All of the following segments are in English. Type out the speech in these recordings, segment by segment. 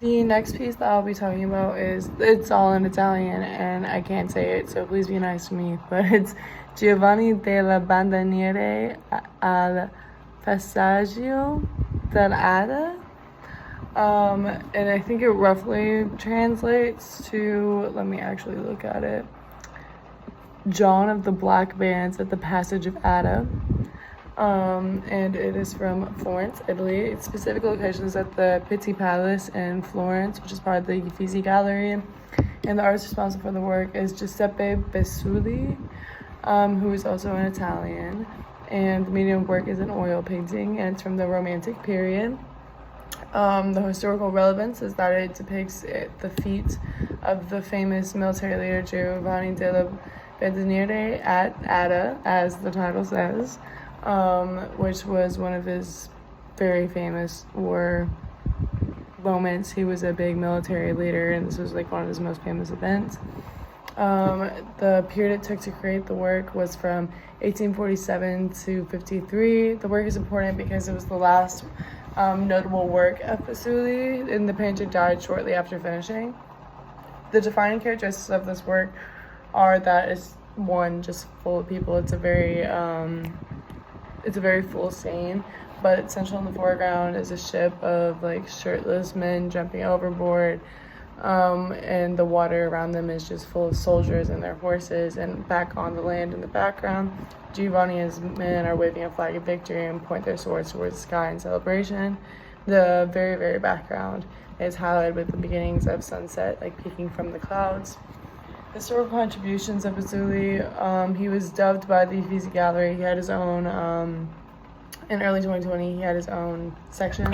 The next piece that I'll be talking about it's all in Italian and I can't say it, so please be nice to me, but it's Giovanni delle bande nere al passaggio dell'Adda. And I think it roughly translates to, let me actually look at it, John of the Black Bands at the Passage of Adda. And it is from Florence, Italy. Its specific location is at the Pitti Palace in Florence, which is part of the Uffizi Gallery. And the artist responsible for the work is Giuseppe Besuli, who is also an Italian. And the medium of work is an oil painting, and it's from the Romantic period. The historical relevance is that it depicts the feat of the famous military leader Giovanni delle Bande at Adda, as the title says, which was one of his very famous war moments. He was a big military leader, and this was like one of his most famous events. The period it took to create the work was from 1847 to 53. The work is important because it was the last notable work of Besuli, and the painter died shortly after finishing. The defining characteristics of this work are that it's one, just full of people. It's a very full scene, but central in the foreground is a ship of like shirtless men jumping overboard, and the water around them is just full of soldiers and their horses, and back on the land in the background, Giovanni and his men are waving a flag of victory and point their swords towards the sky in celebration. The very, very background is highlighted with the beginnings of sunset, like peeking from the clouds. Historical contributions of Besuli. He was dubbed by the Uffizi Gallery. He had his own, in early 2020, he had his own section.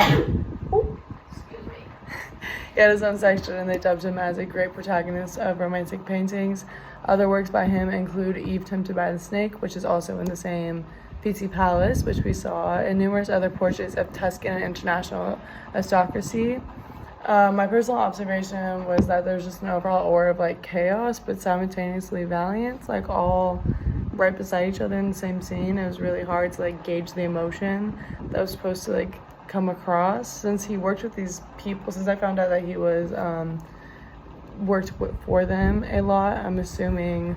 He had his own section, and they dubbed him as a great protagonist of romantic paintings. Other works by him include Eve Tempted by the Snake, which is also in the same Pitti Palace, which we saw, and numerous other portraits of Tuscan and international aristocracy. My personal observation was that there's just an overall aura of like chaos, but simultaneously valiance, like all right beside each other in the same scene. It was really hard to like gauge the emotion that was supposed to like come across. Since he worked with these people, since I found out that he was for them a lot, I'm assuming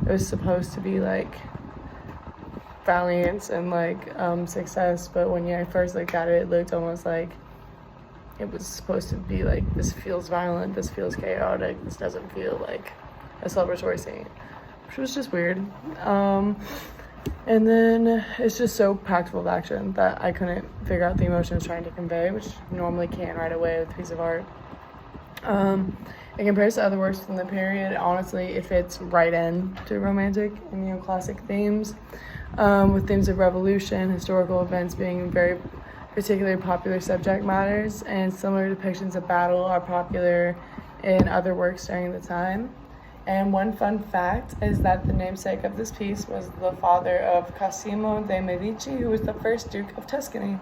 it was supposed to be like valiance and like success. But when I first looked at it, it looked almost like it was supposed to be like, this feels violent, this feels chaotic, this doesn't feel like a celebratory scene, which was just weird. And then it's just so packed full of action that I couldn't figure out the emotion it's trying to convey, which you normally can right away with a piece of art. In comparison to other works from the period, honestly, it fits right in to romantic and neoclassic themes, with themes of revolution, historical events being very particularly popular subject matters, and similar depictions of battle are popular in other works during the time. And one fun fact is that the namesake of this piece was the father of Cosimo de' Medici, who was the first Duke of Tuscany.